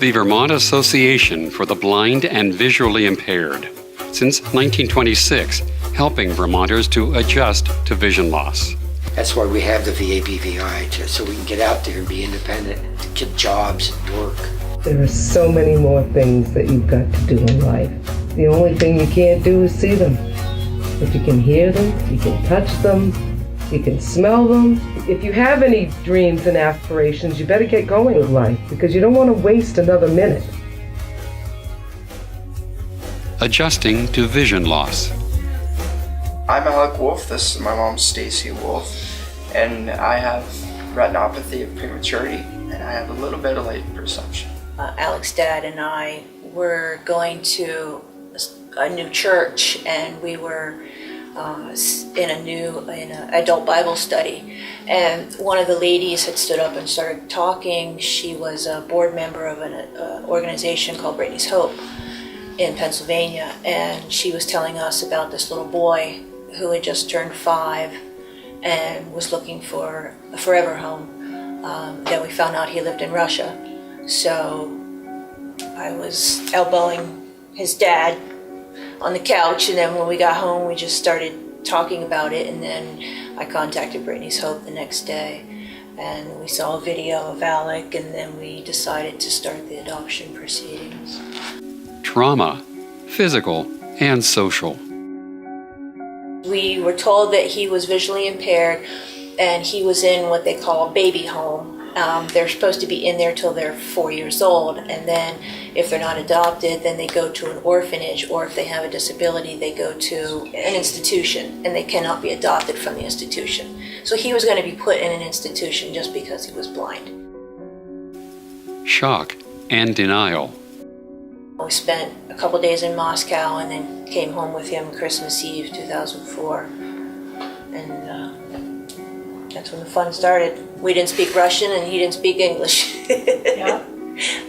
the Vermont Association for the Blind and Visually Impaired. Since 1926, helping Vermonters to adjust to vision loss. That's why we have the VABVI, so we can get out there and be independent, get jobs and work. There are so many more things that you've got to do in life. The only thing you can't do is see them. But you can hear them, you can touch them, you can smell them. If you have any dreams and aspirations, you better get going with life because you don't want to waste another minute. Adjusting to vision loss. I'm Alec Wolf, this is my mom Stacy Wolf, and I have retinopathy of prematurity, and I have a little bit of light perception. Alec's dad and I were going to a new church, and we were in an adult Bible study, and one of the ladies had stood up and started talking. She was a board member of an organization called Brittany's Hope in Pennsylvania, and she was telling us about this little boy who had just turned 5 and was looking for a forever home. Then we found out he lived in Russia, so I was elbowing his dad on the couch, and then when we got home we just started talking about it, and then I contacted Brittany's Hope the next day, and we saw a video of Alec, and then we decided to start the adoption proceedings. Trauma, physical and social. We were told that he was visually impaired and he was in what they call a baby home. They're supposed to be in there till they're 4 years old, and then if they're not adopted, then they go to an orphanage, or if they have a disability, they go to an institution, and they cannot be adopted from the institution. So he was going to be put in an institution just because he was blind. Shock and denial. We spent a couple days in Moscow and then came home with him Christmas Eve 2004, and that's when the fun started. We didn't speak Russian and he didn't speak English. Yeah.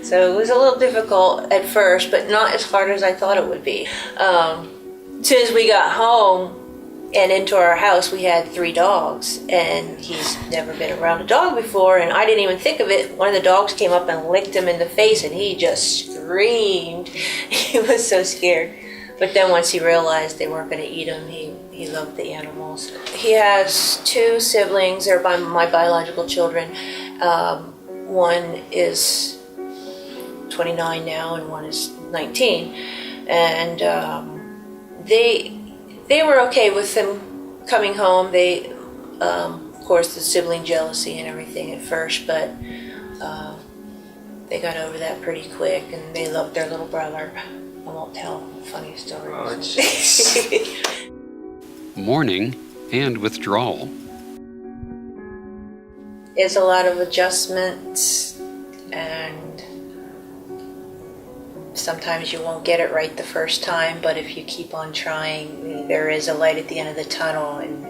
So it was a little difficult at first, but not as hard as I thought it would be. As soon as we got home and into our house, we had 3 dogs, and he's never been around a dog before, and I didn't even think of it. One of the dogs came up and licked him in the face, and he just screamed. He was so scared. But then once he realized they weren't going to eat him, he loved the animals. He has 2 siblings. They're my biological children. One is 29 now, and one is 19. And they were okay with them coming home. They, of course, the sibling jealousy and everything at first, but they got over that pretty quick, and they loved their little brother. I won't tell funny stories. Mourning and withdrawal. It's a lot of adjustments, and sometimes you won't get it right the first time, but if you keep on trying, there is a light at the end of the tunnel, and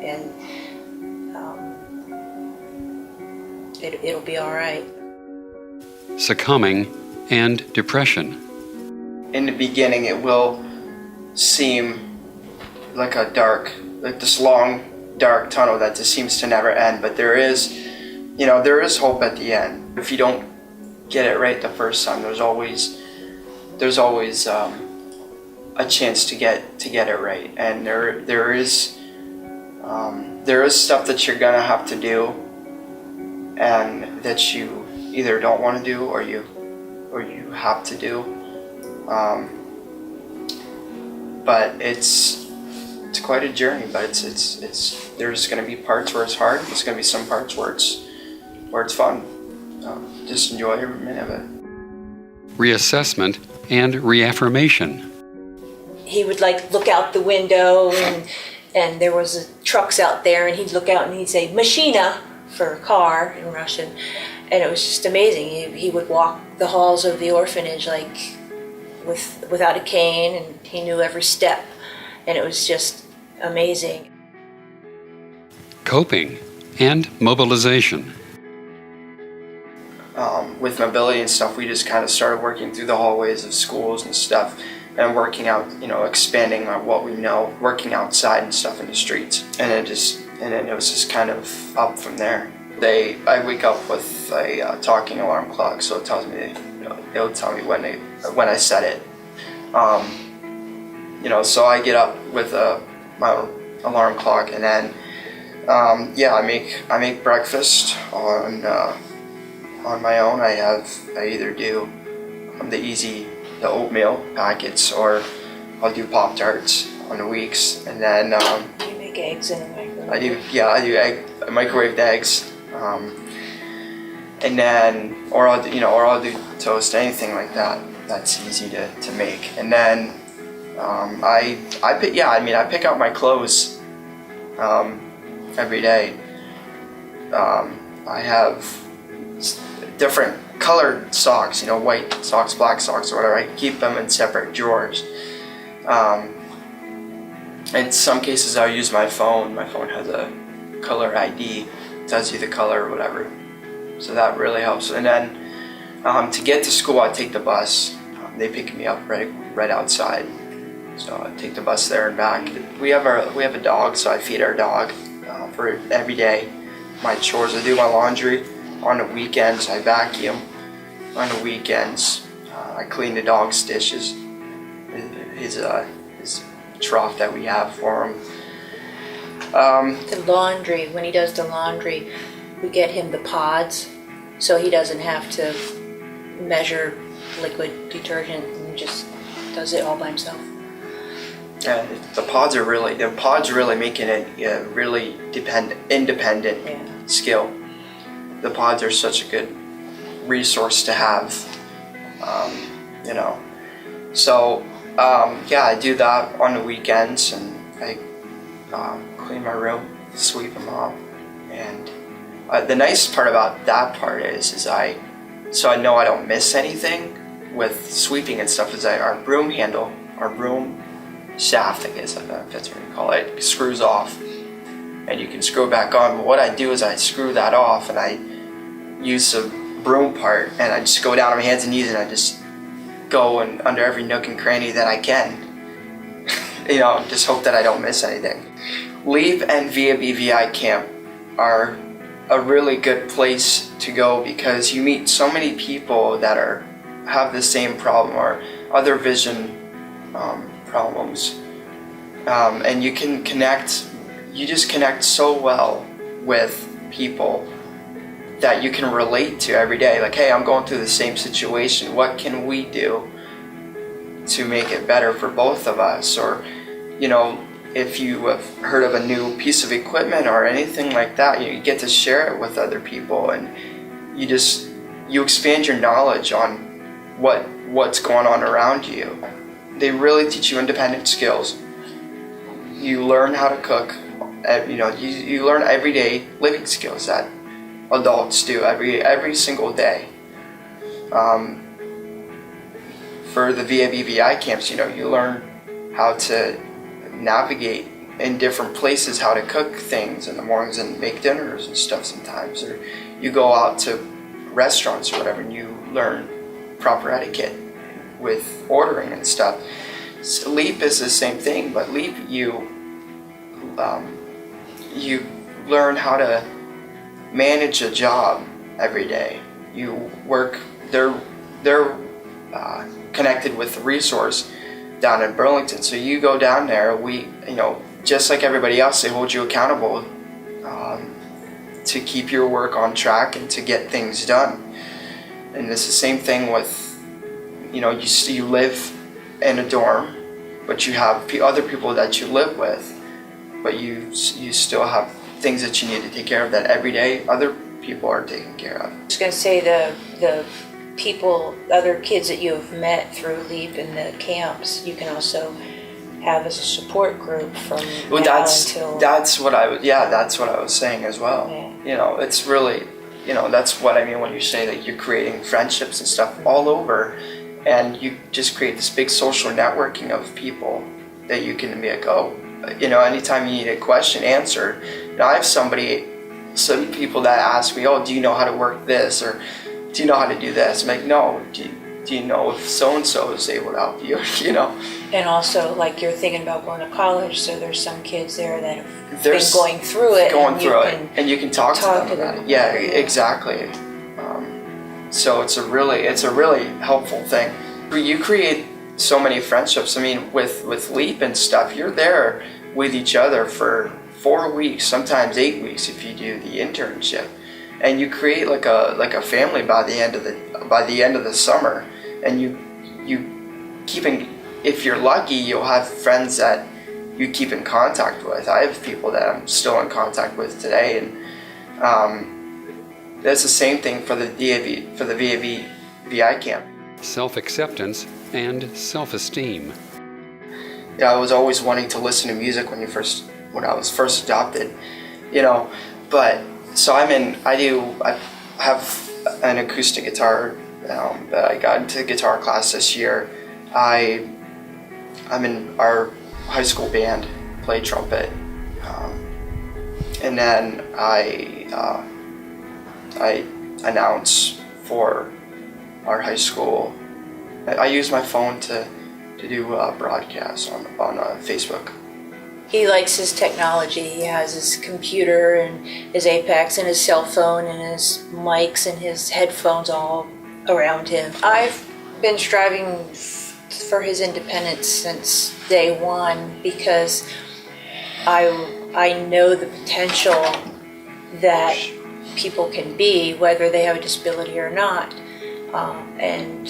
it'll be all right. Succumbing and depression. In the beginning, it will seem like this long, dark tunnel that just seems to never end, but there is hope at the end. If you don't get it right the first time, there's always a chance to get it right, and there is stuff that you're gonna have to do, and that you either don't want to do or you have to do. But it's quite a journey. But it's there's gonna be parts where it's hard. There's gonna be some parts where it's fun. Just enjoy every minute of it. Reassessment and reaffirmation. He would look out the window, and there was trucks out there, and he'd look out and he'd say "machina" for car in Russian, and it was just amazing. He would walk the halls of the orphanage without a cane, and he knew every step, and it was just amazing. Coping and mobilization. With mobility and stuff, we just kind of started working through the hallways of schools and stuff, and working out, expanding on what we know, working outside and stuff in the streets, and then it was just kind of up from there. I wake up with a talking alarm clock, so it tells me it'll tell me when I set it. So I get up with my alarm clock, and then I make breakfast on my own. I either do the oatmeal packets, or I'll do Pop-Tarts on the weeks, and then You make eggs in a microwave. I do microwaved eggs, and then or I'll do toast, anything like that. That's easy to make, and then I pick out my clothes every day. I have different colored socks, white socks, black socks, or whatever. I keep them in separate drawers. In some cases, I'll use my phone. My phone has a color ID, tells you the color or whatever. So that really helps. And then to get to school, I take the bus. They pick me up right outside. So I take the bus there and back. We have a dog, so I feed our dog for every day. My chores, I do my laundry. On the weekends, I vacuum. On the weekends, I clean the dog's dishes. His trough that we have for him. The laundry, when he does the laundry, we get him the pods, so he doesn't have to measure liquid detergent and just does it all by himself. Yeah, the pods really making it a really independent skill. The pods are such a good resource to have, So I do that on the weekends, and I clean my room, sweep them up, and the nice part about that part is I know I don't miss anything with sweeping and stuff. Is our broom handle, our broom shaft, I guess that's what you call it, screws off, and you can screw it back on. But what I do is I screw that off, and I use the broom part, and I just go down on my hands and knees, and I just go and under every nook and cranny that I can. Just hope that I don't miss anything. LEAP and VA-BVI camp are a really good place to go because you meet so many people that have the same problem or other vision problems, and you can connect. You just connect so well with people that you can relate to every day. Like, hey, I'm going through the same situation. What can we do to make it better for both of us? Or, if you have heard of a new piece of equipment or anything like that, you get to share it with other people, and you expand your knowledge on what's going on around you. They really teach you independent skills. You learn how to cook. You learn everyday living skills that adults do every single day. For the VA-BVI camps, you learn how to navigate in different places, how to cook things in the mornings and make dinners and stuff sometimes. Or you go out to restaurants or whatever, and you learn proper etiquette with ordering and stuff. So LEAP is the same thing, but LEAP you learn how to manage a job every day. You work. They're connected with the Reassurance down in Burlington. So you go down there. Just like everybody else, they hold you accountable to keep your work on track and to get things done. And it's the same thing with you live in a dorm, but you have other people that you live with, but you still have things that you need to take care of that every day other people are taking care of. I was going to say the people, other kids that you have met through LEAP and the camps, you can also have as a support group from that's what I was saying as well. Yeah. It's really, that's what I mean when you say that you're creating friendships and stuff all over, and you just create this big social networking of people that you can be like, anytime you need a question answered. I have some people that ask me, do you know how to work this, or do you know how to do this? I'm like, no. Do you know if so-and-so is able to help you, And also, like, you're thinking about going to college, so there's some kids there that have been going through it. And you can talk to them about it. Yeah, exactly. So it's a really helpful thing. You create so many friendships. I mean, with LEAP and stuff, you're there with each other for 4 weeks, sometimes 8 weeks if you do the internship, and you create like a family by the end of the summer. And you keep if you're lucky, you'll have friends that you keep in contact with. I have people that I'm still in contact with today, and that's the same thing for the VAV VI camp. Self-acceptance and self-esteem. Yeah, I was always wanting to listen to music when I was first adopted, you know. But so I have an acoustic guitar that I got into guitar class this year. I'm in our high school band, play trumpet, and then I announce for our high school. I use my phone to do broadcasts on Facebook. He likes his technology. He has his computer and his Apex and his cell phone and his mics and his headphones all around him. I've been striving for his independence since day one because I know the potential that people can be, whether they have a disability or not, and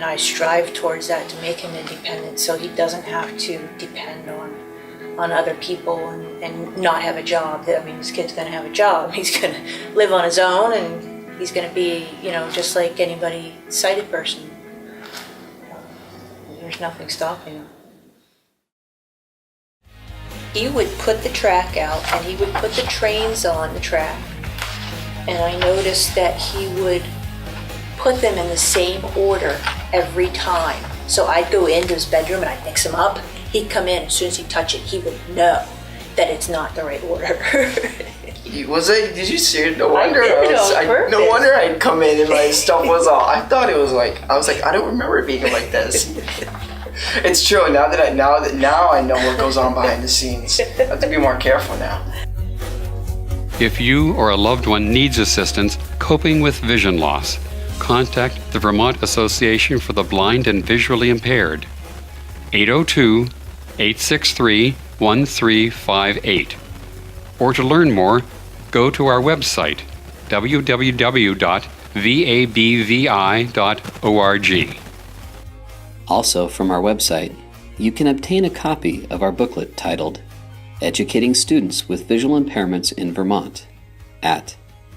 I strive towards that to make him independent, so he doesn't have to depend on other people and not have a job. I mean, this kid's going to have a job. He's going to live on his own, and he's going to be, just like anybody sighted person. There's nothing stopping him. He would put the track out, and he would put the trains on the track, and I noticed that he would put them in the same order every time. So I'd go into his bedroom and I'd mix them up. He'd come in, as soon as he'd touch it, he would know that it's not the right order. Was it? Did you see it? No wonder. I did it on purpose. No wonder I'd come in and my stuff was all. I thought it was like. I was like, I don't remember it being like this. It's true. Now I know what goes on behind the scenes. I have to be more careful now. If you or a loved one needs assistance coping with vision loss, contact the Vermont Association for the Blind and Visually Impaired, 802-863-1358. Or to learn more, go to our website, www.vabvi.org. Also from our website, you can obtain a copy of our booklet titled Educating Students with Visual Impairments in Vermont at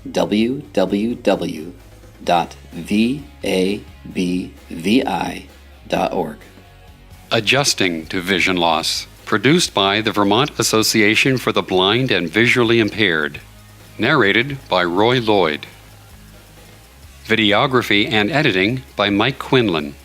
www.vabvi.org. Adjusting to Vision Loss, produced by the Vermont Association for the Blind and Visually Impaired. Narrated by Roy Lloyd. Videography and editing by Mike Quinlan.